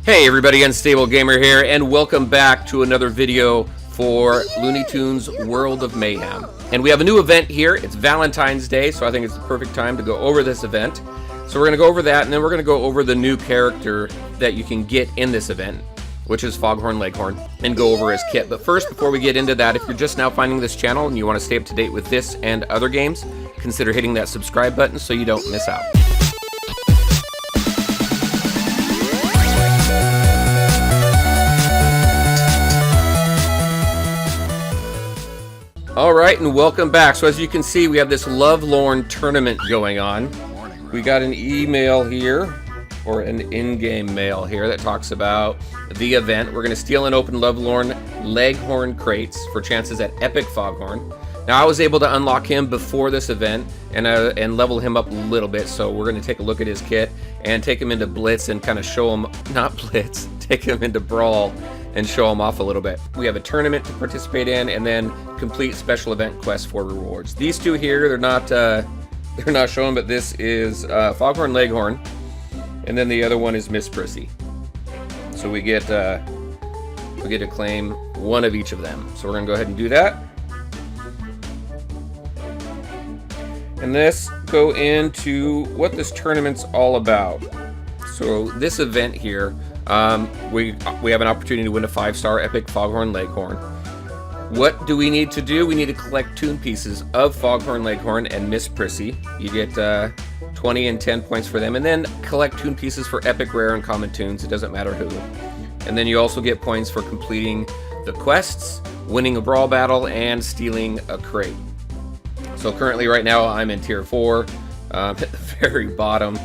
Hey everybody, Unstable Gamer here, and welcome back to another video for Looney Tunes World of Mayhem. And we have a new event here. It's Valentine's Day, so I think it's the perfect time to go over this event. So we're going to go over that, and then we're going to go over the new character that you can get in this event, which is Foghorn Leghorn, and go over his kit. But first, before we get into that, if you're just now finding this channel and you want to stay up to date with this and other games, consider hitting that subscribe button so you don't miss out. Alright, and welcome back. So as you can see, we have this Lovelorn tournament going on. We got an email here, or an in-game mail here, that talks about the event. We're going to steal and open Lovelorn Leghorn crates for chances at Epic Foghorn. Now, I was able to unlock him before this event and level him up a little bit, so we're going to take a look at his kit and take him into Blitz and kind of show him, not Blitz, take him into Brawl and show him off a little bit. We have a tournament to participate in, and then complete special event quests for rewards. These two here, they're not shown, but this is Foghorn Leghorn, and then the other one is Miss Prissy. So we get to claim one of each of them. So we're gonna go ahead and do that. And let's go into what this tournament's all about. So this event here, we have an opportunity to win a 5-star Epic Foghorn Leghorn. What do we need to do? We need to collect tune pieces of Foghorn Leghorn and Miss Prissy. You get 20 and 10 points for them, and then collect tune pieces for Epic, Rare, and Common Tunes. It doesn't matter who. And then you also get points for completing the quests, winning a Brawl battle, and stealing a crate. So currently, right now, I'm in Tier 4, at the very bottom.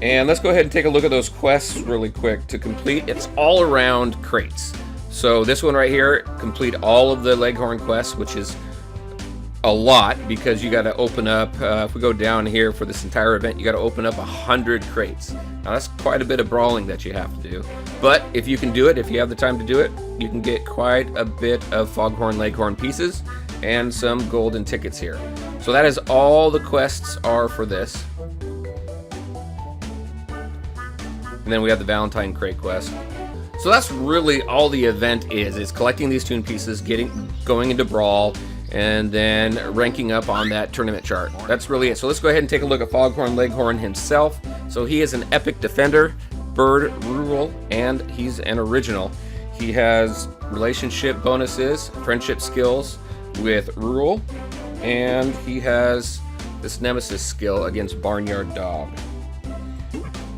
And let's go ahead and take a look at those quests really quick to complete. It's all around crates. So this one right here, complete all of the Leghorn quests, which is a lot because you got to open up, if we go down here for this entire event, you got to open up 100 crates. Now that's quite a bit of brawling that you have to do. But if you can do it, if you have the time to do it, you can get quite a bit of Foghorn Leghorn pieces and some golden tickets here. So that is all the quests are for this. And then we have the Valentine crate quest. So that's really all the event is collecting these tune pieces, going into Brawl, and then ranking up on that tournament chart. That's really it. So let's go ahead and take a look at Foghorn Leghorn himself. So he is an epic defender, bird, rural, and he's an original. He has relationship bonuses, friendship skills with rural, and he has this nemesis skill against Barnyard Dog.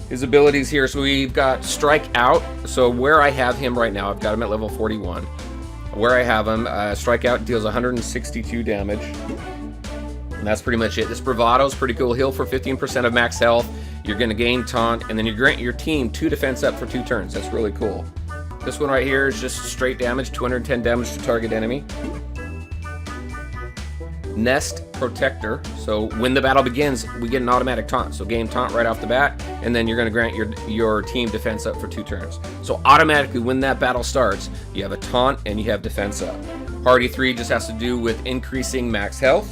His abilities here, so we've got Strike Out. So where I have him right now, I've got him at level 41. Where I have him, Strike Out deals 162 damage. And that's pretty much it. This Bravado is pretty cool. Heal for 15% of max health. You're going to gain taunt, and then you grant your team 2 defense up for 2 turns. That's really cool. This one right here is just straight damage, 210 damage to target enemy. Nest Protector, so when the battle begins, we get an automatic taunt. So gain taunt right off the bat, and then you're going to grant your team defense up for 2 turns. So automatically when that battle starts, you have a taunt and you have defense up. Party 3 just has to do with increasing max health,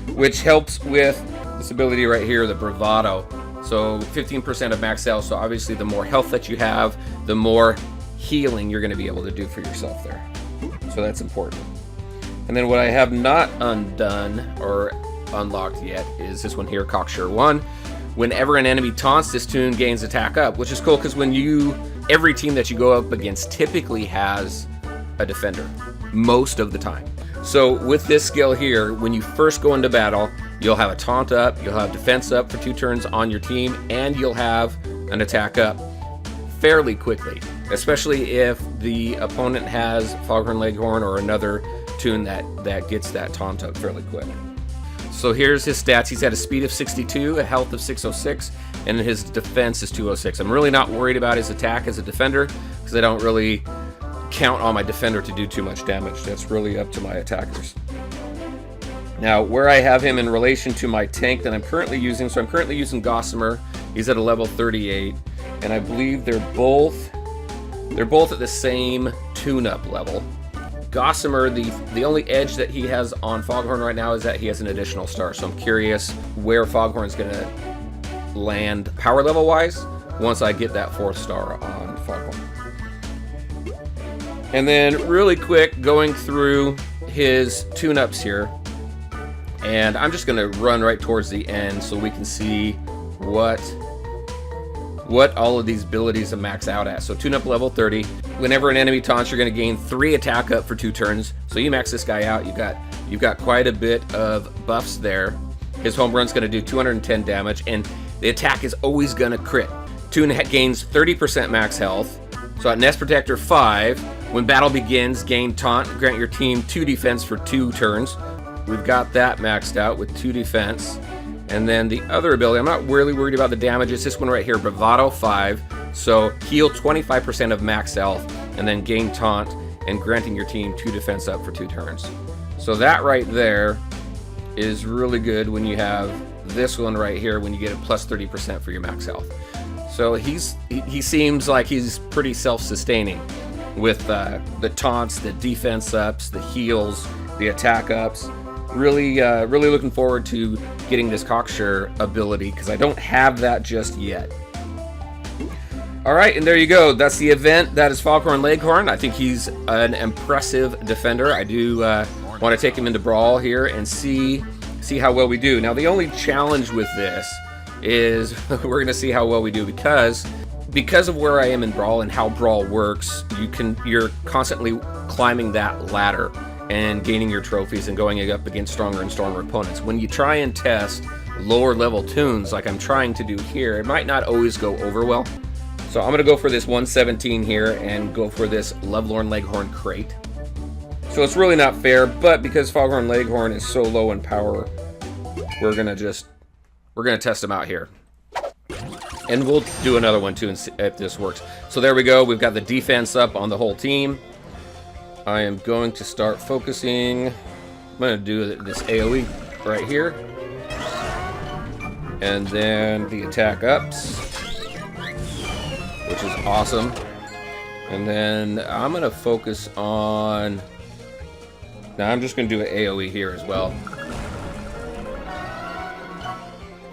which helps with this ability right here, the Bravado. So 15% of max health, so obviously the more health that you have, the more healing you're going to be able to do for yourself there. So that's important. And then what I have not undone or unlocked yet is this one here, Cocksure 1. Whenever an enemy taunts, this tune gains attack up, which is cool because every team that you go up against typically has a defender, most of the time. So with this skill here, when you first go into battle, you'll have a taunt up, you'll have defense up for 2 turns on your team, and you'll have an attack up fairly quickly, especially if the opponent has Foghorn Leghorn or another tune that gets that taunt up fairly quick. So here's his stats. He's at a speed of 62, a health of 606, and his defense is 206. I'm really not worried about his attack as a defender because I don't really count on my defender to do too much damage. That's really up to my attackers. Now, where I have him in relation to my tank that I'm currently using, so I'm currently using Gossamer. He's at a level 38, and I believe they're both at the same tune-up level. Gossamer, the only edge that he has on Foghorn right now is that he has an additional star, so I'm curious where Foghorn's going to land power level wise. once I get that 4th star on Foghorn. And then really quick, going through his tune-ups here. And I'm just going to run right towards the end so we can see what all of these abilities are max out at. So tune-up level 30. Whenever an enemy taunts, you're going to gain 3 attack up for 2 turns. So you max this guy out. You've got quite a bit of buffs there. His home run's going to do 210 damage, and the attack is always going to crit. Tune gains 30% max health. So at Nest Protector 5, when battle begins, gain taunt, grant your team 2 defense for 2 turns. We've got that maxed out with 2 defense. And then the other ability, I'm not really worried about the damage. It's this one right here, Bravado 5. So heal 25% of max health, and then gain taunt, and granting your team 2 defense up for 2 turns. So that right there is really good when you have this one right here, when you get a plus 30% for your max health. So he seems like he's pretty self-sustaining with the taunts, the defense ups, the heals, the attack ups. Really looking forward to getting this cocksure ability, because I don't have that just yet. Alright, and there you go. That's the event. That is Foghorn Leghorn. I think he's an impressive defender. I do want to take him into Brawl here and see how well we do. Now, the only challenge with this is we're going to see how well we do, because of where I am in Brawl and how Brawl works, you're constantly climbing that ladder and gaining your trophies and going up against stronger and stronger opponents. When you try and test lower level tunes like I'm trying to do here, it might not always go over well. So I'm going to go for this 117 here and go for this Lovelorn Leghorn crate. So it's really not fair, but because Foghorn Leghorn is so low in power, we're going to test him out here. And we'll do another one too and see if this works. So there we go. We've got the defense up on the whole team. I am going to start focusing. I'm going to do this AoE right here. And then the attack ups, which is awesome. And then I'm going to focus on... Now I'm just going to do an AoE here as well.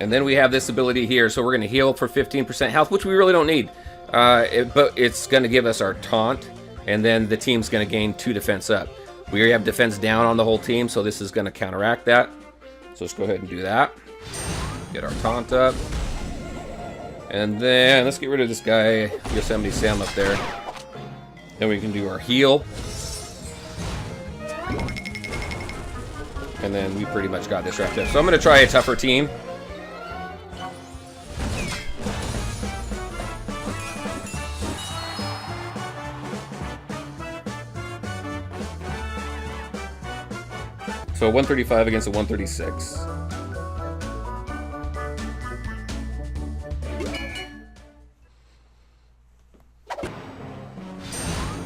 And then we have this ability here. So we're going to heal for 15% health, which we really don't need. But it's going to give us our taunt. And then the team's going to gain 2 defense up. We already have defense down on the whole team, so this is going to counteract that. So let's go ahead and do that. Get our taunt up. And then let's get rid of this guy, Yosemite Sam up there. Then we can do our heal. And then we pretty much got this wrapped up. So I'm going to try a tougher team. So 135 against a 136.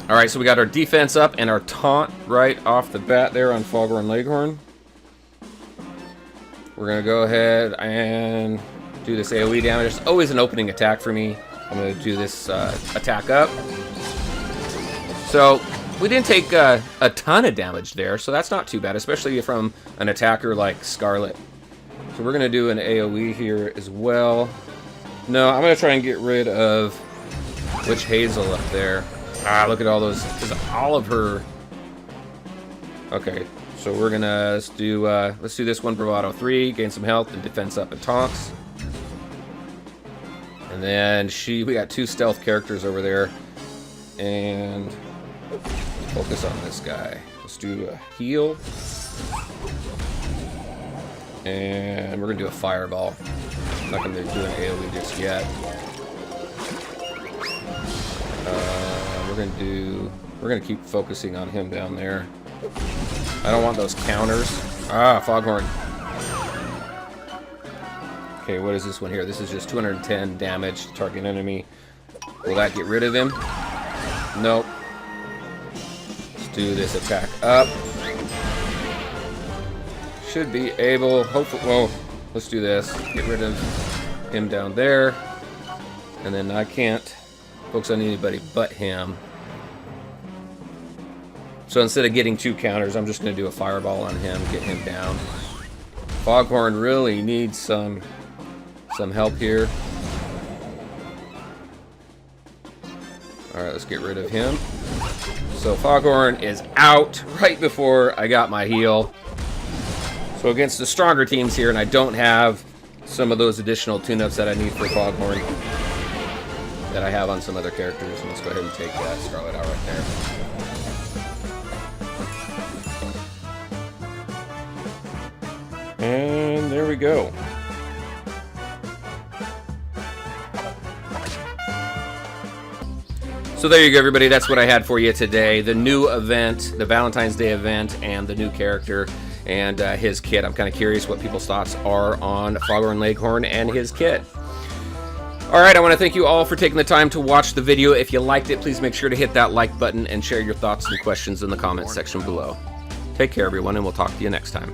Alright, so we got our defense up and our taunt right off the bat there on Foghorn Leghorn. We're going to go ahead and do this AoE damage. There's always an opening attack for me. I'm going to do this attack up. So we didn't take a ton of damage there, so that's not too bad, especially from an attacker like Scarlet. So we're going to do an AoE here as well. No, I'm going to try and get rid of Witch Hazel up there. Ah, look at all those, because all of her... Okay, so we're going to let's do this one, Bravado 3, gain some health and defense up and taunts. And then we got 2 stealth characters over there. And... focus on this guy. Let's do a heal. And we're going to do a fireball. I'm not going to do an AoE just yet. We're going to keep focusing on him down there. I don't want those counters. Ah, Foghorn. Okay, what is this one here? This is just 210 damage to target enemy. Will that get rid of him? Nope. Do this attack up. Should be able, hopefully, well, let's do this. Get rid of him down there. And then I can't focus on anybody but him. So instead of getting 2 counters, I'm just going to do a fireball on him, get him down. Foghorn really needs some help here. Alright, let's get rid of him. So Foghorn is out right before I got my heal. So against the stronger teams here, and I don't have some of those additional tune-ups that I need for Foghorn that I have on some other characters. And let's go ahead and take that Scarlet out right there. And there we go. So there you go, everybody. That's what I had for you today. The new event, the Valentine's Day event, and the new character and his kit. I'm kind of curious what people's thoughts are on Foghorn Leghorn and his kit. All right, I want to thank you all for taking the time to watch the video. If you liked it, please make sure to hit that like button and share your thoughts and questions in the comments section below. Take care, everyone, and we'll talk to you next time.